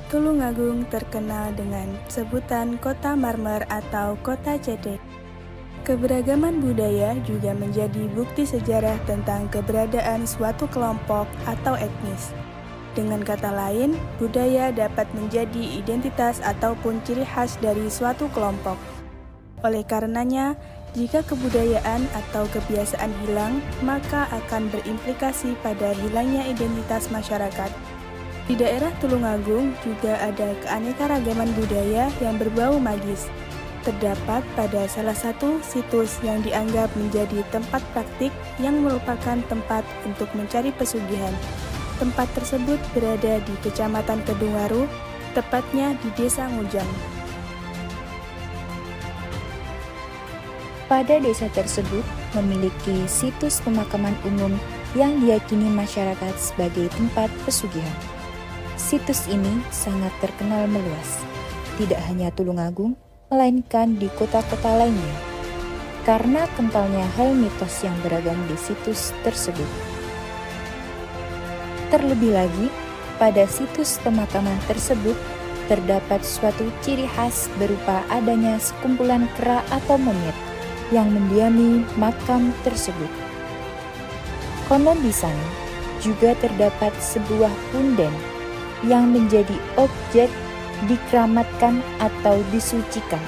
Tulungagung terkenal dengan sebutan Kota Marmer atau Kota Cetek. Keberagaman budaya juga menjadi bukti sejarah tentang keberadaan suatu kelompok atau etnis. Dengan kata lain, budaya dapat menjadi identitas ataupun ciri khas dari suatu kelompok. Oleh karenanya, jika kebudayaan atau kebiasaan hilang, maka akan berimplikasi pada hilangnya identitas masyarakat. Di daerah Tulungagung juga ada keanekaragaman budaya yang berbau magis. Terdapat pada salah satu situs yang dianggap menjadi tempat praktik yang merupakan tempat untuk mencari pesugihan. Tempat tersebut berada di Kecamatan Kedungwaru, tepatnya di Desa Ngujang. Pada desa tersebut memiliki situs pemakaman umum yang diyakini masyarakat sebagai tempat pesugihan. Situs ini sangat terkenal meluas, tidak hanya Tulungagung, melainkan di kota-kota lainnya, karena kentalnya hal mitos yang beragam di situs tersebut. Terlebih lagi, pada situs pemakaman tersebut terdapat suatu ciri khas berupa adanya sekumpulan kera atau monyet yang mendiami makam tersebut. Konon di sana juga terdapat sebuah punden yang menjadi objek dikeramatkan atau disucikan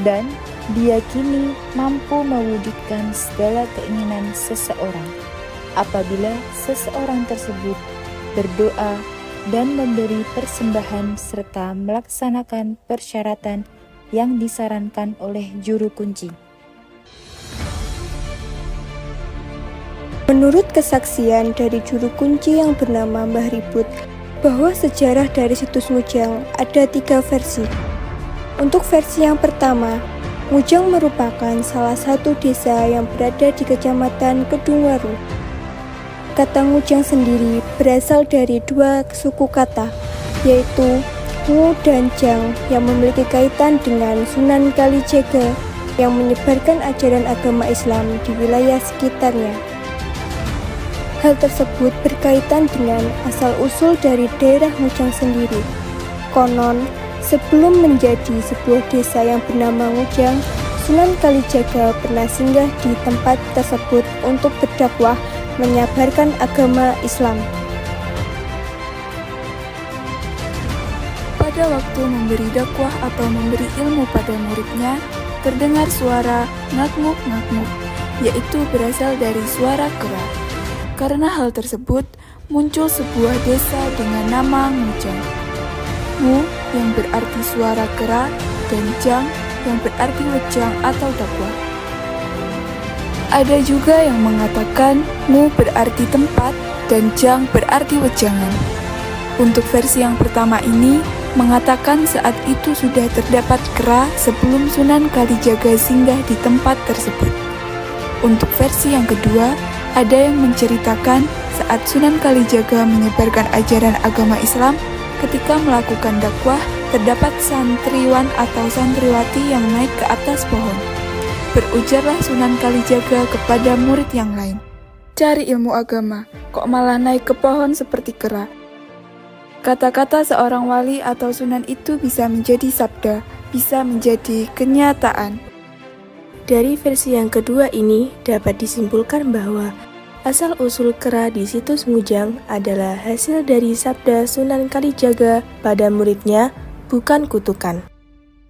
dan diyakini mampu mewujudkan segala keinginan seseorang apabila seseorang tersebut berdoa dan memberi persembahan serta melaksanakan persyaratan yang disarankan oleh juru kunci. Menurut kesaksian dari juru kunci yang bernama Mbah Ribut, bahwa sejarah dari situs Ngujang ada 3 versi. Untuk versi yang pertama, Ngujang merupakan salah satu desa yang berada di Kecamatan Kedungwaru. Kata Ngujang sendiri berasal dari 2 suku kata, yaitu Ngu dan Jang yang memiliki kaitan dengan Sunan Kalijaga yang menyebarkan ajaran agama Islam di wilayah sekitarnya. Hal tersebut berkaitan dengan asal-usul dari daerah Ngujang sendiri. Konon, sebelum menjadi sebuah desa yang bernama Ngujang, Sunan Kalijaga pernah singgah di tempat tersebut untuk berdakwah menyebarkan agama Islam. Pada waktu memberi dakwah atau memberi ilmu pada muridnya, terdengar suara ngak-nguk, yaitu berasal dari suara kera. Karena hal tersebut, muncul sebuah desa dengan nama Ngujang. Ngu yang berarti suara kera dan Jang yang berarti wejang atau dakwah. Ada juga yang mengatakan Ngu berarti tempat dan Jang berarti wejangan. Untuk versi yang pertama ini, mengatakan saat itu sudah terdapat kera sebelum Sunan Kalijaga singgah di tempat tersebut. Untuk versi yang kedua, ada yang menceritakan saat Sunan Kalijaga menyebarkan ajaran agama Islam, ketika melakukan dakwah, terdapat santriwan atau santriwati yang naik ke atas pohon. Berujarlah Sunan Kalijaga kepada murid yang lain, "Cari ilmu agama, kok malah naik ke pohon seperti kera?" Kata-kata seorang wali atau sunan itu bisa menjadi sabda, bisa menjadi kenyataan. Dari versi yang kedua ini dapat disimpulkan bahwa asal-usul kera di situs Ngujang adalah hasil dari sabda Sunan Kalijaga pada muridnya, bukan kutukan.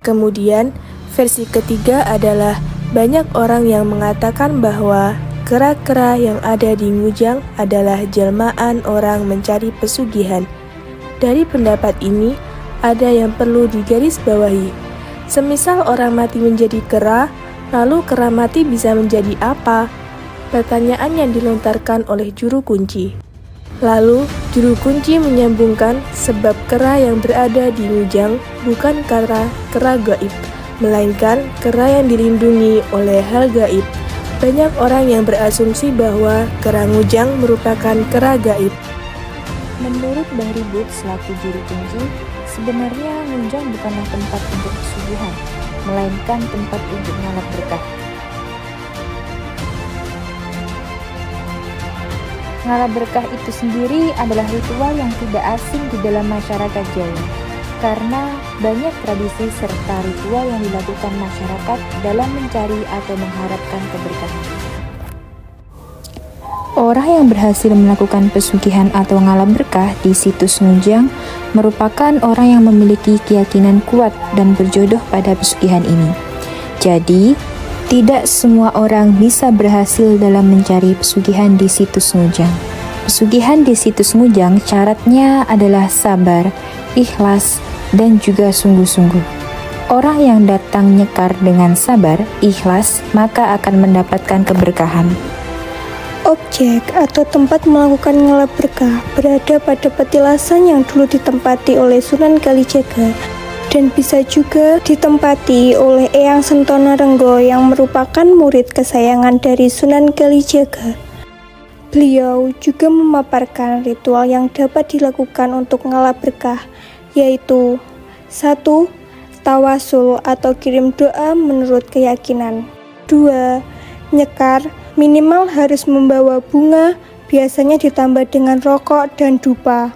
Kemudian, versi ketiga adalah banyak orang yang mengatakan bahwa kera-kera yang ada di Ngujang adalah jelmaan orang mencari pesugihan. Dari pendapat ini, ada yang perlu digarisbawahi. Semisal orang mati menjadi kera, lalu kera mati bisa menjadi apa? Pertanyaan yang dilontarkan oleh juru kunci. Lalu, juru kunci menyambungkan sebab kera yang berada di Ngujang bukan kera gaib, melainkan kera yang dilindungi oleh hal gaib. Banyak orang yang berasumsi bahwa kera Ngujang merupakan kera gaib. Menurut Mbah Ribut selaku juru kunci, sebenarnya Ngujang bukanlah tempat untuk pesugihan, melainkan tempat untuk ngalap berkah. Ngalah berkah itu sendiri adalah ritual yang tidak asing di dalam masyarakat Jawa, karena banyak tradisi serta ritual yang dilakukan masyarakat dalam mencari atau mengharapkan keberkahan. Orang yang berhasil melakukan pesugihan atau ngalah berkah di situs Ngujang merupakan orang yang memiliki keyakinan kuat dan berjodoh pada pesugihan ini. Jadi, tidak semua orang bisa berhasil dalam mencari pesugihan di situs Ngujang. Pesugihan di situs Ngujang syaratnya adalah sabar, ikhlas, dan juga sungguh-sungguh. Orang yang datang nyekar dengan sabar, ikhlas, maka akan mendapatkan keberkahan. Objek atau tempat melakukan ngalah berkah berada pada petilasan yang dulu ditempati oleh Sunan Kalijaga dan bisa juga ditempati oleh Eyang Sentana Renggo yang merupakan murid kesayangan dari Sunan Kalijaga. Beliau juga memaparkan ritual yang dapat dilakukan untuk ngalah berkah, yaitu 1. Tawasul atau kirim doa menurut keyakinan. 2. Nyekar, minimal harus membawa bunga, biasanya ditambah dengan rokok dan dupa.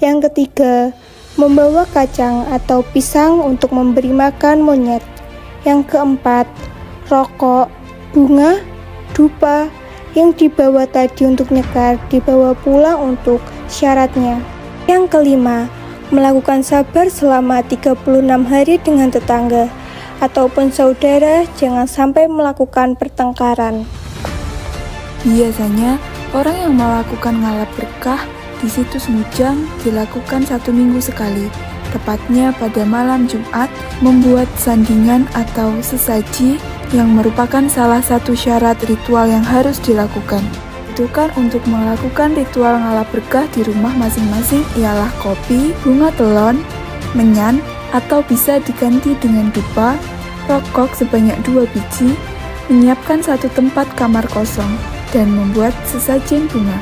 Yang ketiga, membawa kacang atau pisang untuk memberi makan monyet. Yang keempat, rokok, bunga, dupa yang dibawa tadi untuk nyekar dibawa pulang untuk syaratnya. Yang kelima, melakukan sabar selama 36 hari dengan tetangga ataupun saudara, jangan sampai melakukan pertengkaran. Biasanya, orang yang melakukan ngalah berkah di situs Ngujang dilakukan 1 minggu sekali, tepatnya pada malam Jumat, membuat sandingan atau sesaji yang merupakan salah satu syarat ritual yang harus dilakukan. Itu kan untuk melakukan ritual ngalah berkah di rumah masing-masing ialah kopi, bunga telon, menyan, atau bisa diganti dengan dupa, rokok sebanyak 2 biji, menyiapkan 1 tempat kamar kosong, dan membuat sesajen bunga.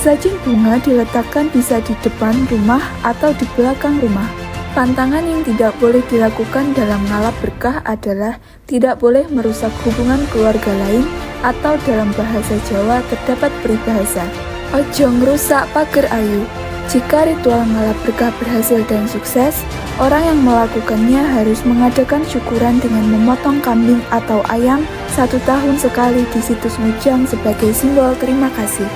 Sesajen bunga diletakkan bisa di depan rumah atau di belakang rumah. Pantangan yang tidak boleh dilakukan dalam ngalah berkah adalah tidak boleh merusak hubungan keluarga lain atau dalam bahasa Jawa terdapat peribahasa, ojo ngrusak pager ayu. Jika ritual ngalah berkah berhasil dan sukses, orang yang melakukannya harus mengadakan syukuran dengan memotong kambing atau ayam 1 tahun sekali di situs Ngujang sebagai simbol terima kasih.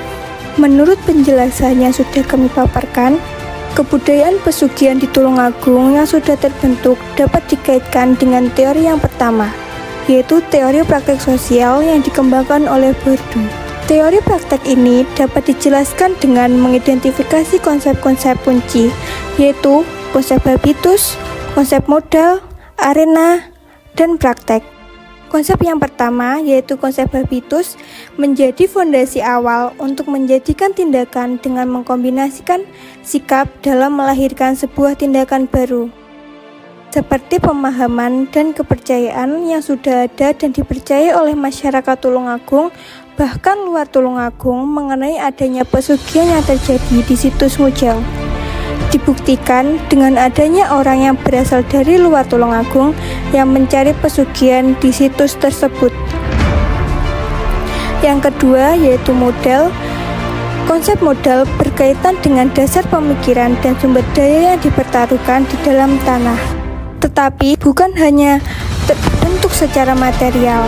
Menurut penjelasan yang sudah kami paparkan, kebudayaan pesugihan di Tulungagung yang sudah terbentuk dapat dikaitkan dengan teori yang pertama, yaitu teori praktek sosial yang dikembangkan oleh Bourdieu. Teori praktek ini dapat dijelaskan dengan mengidentifikasi konsep-konsep kunci, yaitu konsep habitus, konsep modal, arena, dan praktek. Konsep yang pertama, yaitu konsep habitus, menjadi fondasi awal untuk menjadikan tindakan dengan mengkombinasikan sikap dalam melahirkan sebuah tindakan baru. Seperti pemahaman dan kepercayaan yang sudah ada dan dipercaya oleh masyarakat Tulungagung, bahkan luar Tulungagung mengenai adanya pesugihan yang terjadi di situs Ngujang. Dibuktikan dengan adanya orang yang berasal dari luar Tulungagung yang mencari pesugihan di situs tersebut. Yang kedua yaitu modal. Konsep modal berkaitan dengan dasar pemikiran dan sumber daya yang dipertaruhkan di dalam tanah, tetapi bukan hanya terbentuk secara material.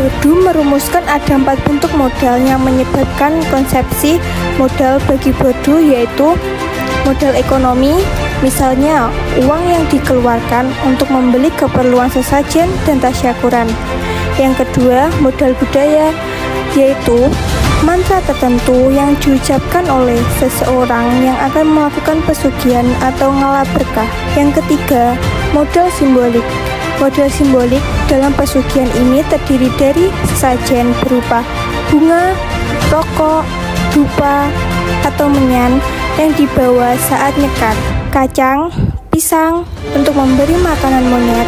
Bourdieu merumuskan ada 4 bentuk modal yang menyebabkan konsepsi modal bagi Bourdieu, yaitu modal ekonomi, misalnya uang yang dikeluarkan untuk membeli keperluan sesajen dan tasyakuran. Yang kedua, modal budaya, yaitu mantra tertentu yang diucapkan oleh seseorang yang akan melakukan pesugihan atau ngalah berkah. Yang ketiga, modal simbolik. Modal simbolik dalam pesugihan ini terdiri dari sesajen berupa bunga, rokok, dupa, atau menyan yang dibawa saat nyekar, kacang, pisang untuk memberi makanan monyet,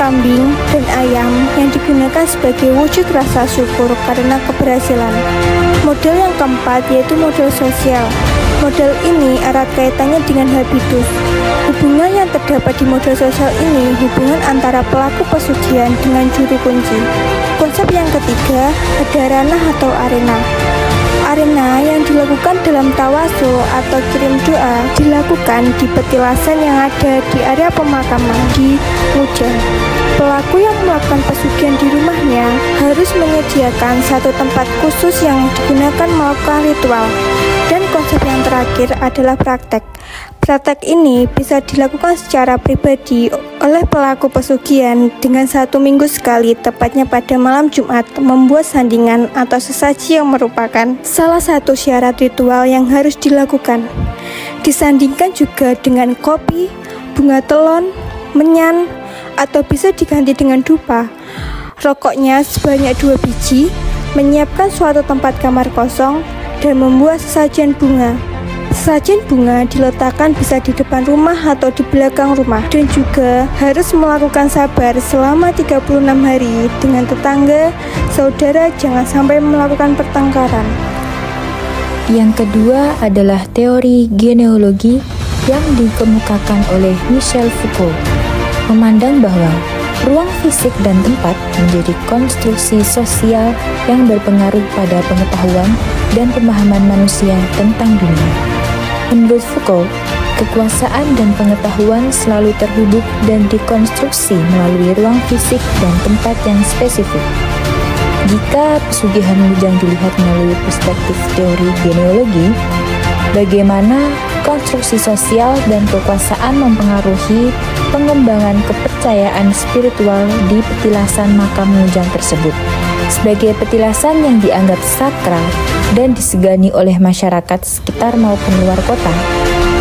kambing, dan ayam yang digunakan sebagai wujud rasa syukur karena keberhasilan. Modal yang keempat yaitu modal sosial. Modal ini erat kaitannya dengan habitus. Hubungan yang terdapat di modal sosial ini hubungan antara pelaku pesugihan dengan juru kunci. Konsep yang ketiga ada ranah atau arena. arena yang dilakukan dalam tawasul atau kirim doa dilakukan di petilasan yang ada di area pemakaman di Mujang. Pelaku yang melakukan pesugihan di rumahnya harus menyediakan satu tempat khusus yang digunakan melakukan ritual. Dan konsep yang terakhir adalah praktek. Praktek ini bisa dilakukan secara pribadi oleh pelaku pesugihan dengan 1 minggu sekali, tepatnya pada malam Jumat, membuat sandingan atau sesaji yang merupakan salah satu syarat ritual yang harus dilakukan. Disandingkan juga dengan kopi, bunga telon, menyan, atau bisa diganti dengan dupa. Rokoknya sebanyak 2 biji, menyiapkan suatu tempat kamar kosong, dan membuat sesajen bunga. Sesajen bunga diletakkan bisa di depan rumah atau di belakang rumah, dan juga harus melakukan sabar selama 36 hari dengan tetangga, saudara, jangan sampai melakukan pertengkaran. Yang kedua adalah teori genealogi yang dikemukakan oleh Michel Foucault, memandang bahwa ruang fisik dan tempat menjadi konstruksi sosial yang berpengaruh pada pengetahuan dan pemahaman manusia tentang dunia. Menurut Foucault, kekuasaan dan pengetahuan selalu terhubung dan dikonstruksi melalui ruang fisik dan tempat yang spesifik. Jika pesugihan Mujang dilihat melalui perspektif teori genealogi, bagaimana konstruksi sosial dan kekuasaan mempengaruhi pengembangan kepercayaan spiritual di petilasan makam Mujang tersebut. Sebagai petilasan yang dianggap sakral dan disegani oleh masyarakat sekitar maupun luar kota,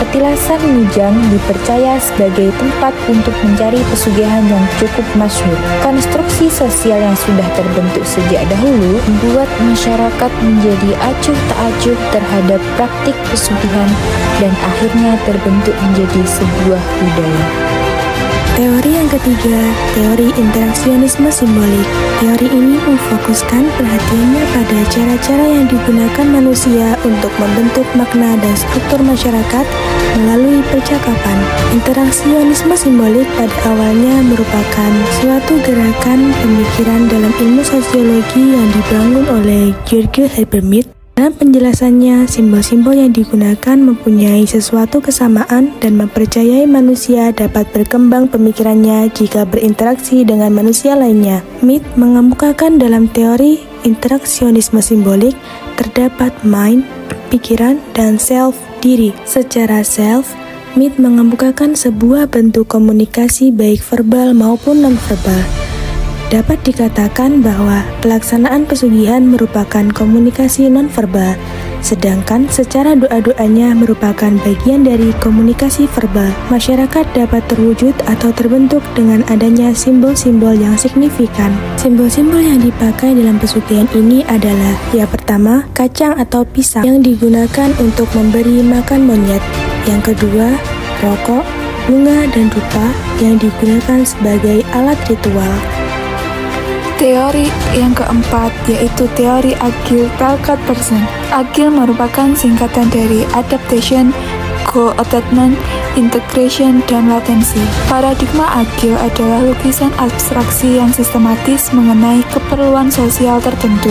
petilasan Mujang dipercaya sebagai tempat untuk mencari pesugihan yang cukup masyhur. Konstruksi sosial yang sudah terbentuk sejak dahulu membuat masyarakat menjadi acuh tak acuh terhadap praktik pesugihan dan akhirnya terbentuk menjadi sebuah budaya. Teori yang ketiga, teori interaksionisme simbolik. Teori ini memfokuskan perhatiannya pada cara-cara yang digunakan manusia untuk membentuk makna dan struktur masyarakat melalui percakapan. Interaksionisme simbolik pada awalnya merupakan suatu gerakan pemikiran dalam ilmu sosiologi yang dibangun oleh George Habermas. Dalam penjelasannya, simbol-simbol yang digunakan mempunyai sesuatu kesamaan dan mempercayai manusia dapat berkembang pemikirannya jika berinteraksi dengan manusia lainnya. Mead mengemukakan dalam teori interaksionisme simbolik terdapat mind, pikiran, dan self, diri. Secara self, Mead mengemukakan sebuah bentuk komunikasi baik verbal maupun non-verbal. Dapat dikatakan bahwa pelaksanaan pesugihan merupakan komunikasi nonverbal, sedangkan secara doa-doanya merupakan bagian dari komunikasi verbal. Masyarakat dapat terwujud atau terbentuk dengan adanya simbol-simbol yang signifikan. Simbol-simbol yang dipakai dalam pesugihan ini adalah yang pertama, kacang atau pisang yang digunakan untuk memberi makan monyet. Yang kedua, rokok, bunga, dan dupa yang digunakan sebagai alat ritual. Teori yang keempat yaitu teori Agile Talcott Person. Agile merupakan singkatan dari Adaptation, Co-Attachment, Integration, dan Latency. Paradigma Agile adalah lukisan abstraksi yang sistematis mengenai keperluan sosial tertentu,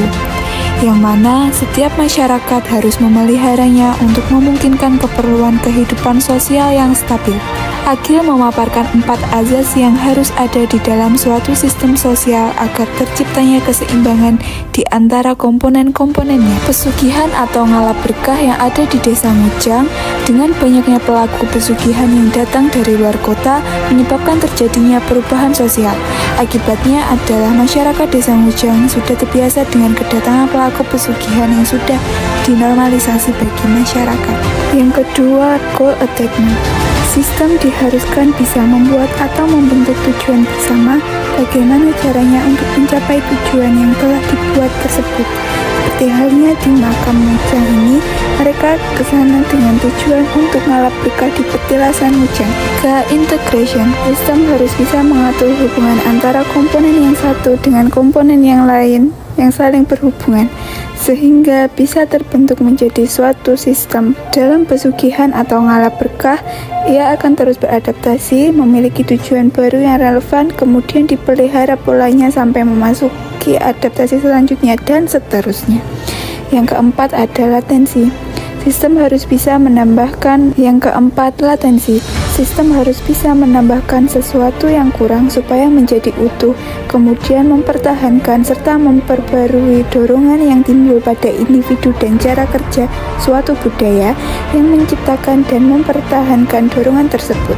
yang mana setiap masyarakat harus memeliharanya untuk memungkinkan keperluan kehidupan sosial yang stabil. Agile memaparkan 4 azas yang harus ada di dalam suatu sistem sosial agar terciptanya keseimbangan di antara komponen-komponennya. Pesugihan atau ngalap berkah yang ada di Desa Mujang dengan banyaknya pelaku pesugihan yang datang dari luar kota menyebabkan terjadinya perubahan sosial. Akibatnya adalah masyarakat Desa Mujang sudah terbiasa dengan kedatangan pelaku pesugihan yang sudah dinormalisasi bagi masyarakat. Yang kedua, goal attainment. Sistem diharuskan bisa membuat atau membentuk tujuan bersama. Bagaimana caranya untuk mencapai tujuan yang telah dibuat tersebut? Seperti halnya di makam Mujang ini, mereka kesana dengan tujuan untuk ngalap berkah di petilasan Mujang. Integration, sistem harus bisa mengatur hubungan antara komponen yang satu dengan komponen yang lain yang saling berhubungan, sehingga bisa terbentuk menjadi suatu sistem. Dalam pesugihan atau ngalap berkah, ia akan terus beradaptasi, memiliki tujuan baru yang relevan, kemudian dipelihara polanya sampai memasuki adaptasi selanjutnya, dan seterusnya. Yang keempat ada latensi. Sistem harus bisa menambahkan sesuatu yang kurang supaya menjadi utuh, kemudian mempertahankan serta memperbarui dorongan yang timbul pada individu dan cara kerja suatu budaya yang menciptakan dan mempertahankan dorongan tersebut.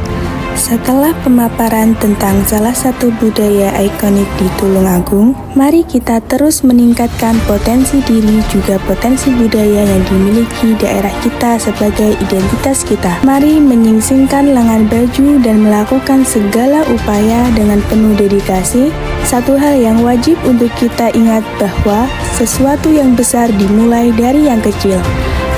Setelah pemaparan tentang salah satu budaya ikonik di Tulungagung, mari kita terus meningkatkan potensi diri juga potensi budaya yang dimiliki daerah kita sebagai identitas kita. Mari menyingsingkan lengan baju dan melakukan segala upaya dengan penuh dedikasi. Satu hal yang wajib untuk kita ingat bahwa sesuatu yang besar dimulai dari yang kecil.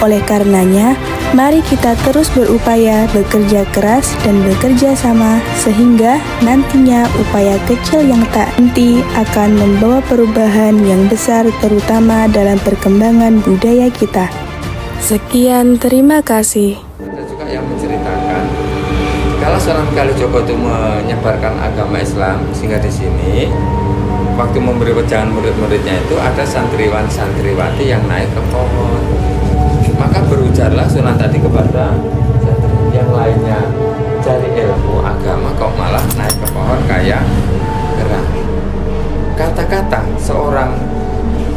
Oleh karenanya, mari kita terus berupaya, bekerja keras, dan bekerja sama sehingga nantinya upaya kecil yang tak henti akan membawa perubahan yang besar terutama dalam perkembangan budaya kita. Sekian, terima kasih. Ada juga yang menceritakan kalau Sunan Kalijogo itu menyebarkan agama Islam, sehingga di sini waktu memberi wejangan murid-muridnya itu ada santriwan-santriwati yang naik ke pohon. Maka berujarlah Sunan tadi kepada santri yang lainnya, cari ilmu agama kok malah naik ke pohon kayak gerang. Kata-kata seorang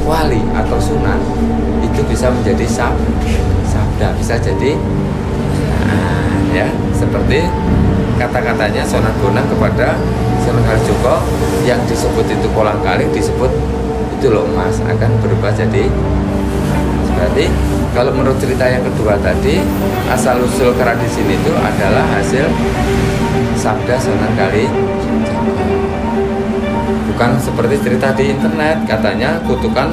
wali atau sunan itu bisa menjadi sabda, bisa jadi ya, seperti kata-katanya Sunan Bonang kepada Sunan Kalijogo yang disebut itu kolang-kaling, disebut itu loh emas, akan berubah jadi. Berarti kalau menurut cerita yang kedua tadi, asal-usul kerak di sini itu adalah hasil sabda Sunan Kalijogo. Bukan seperti cerita di internet, katanya kutukan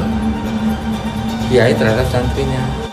kiai terhadap santrinya.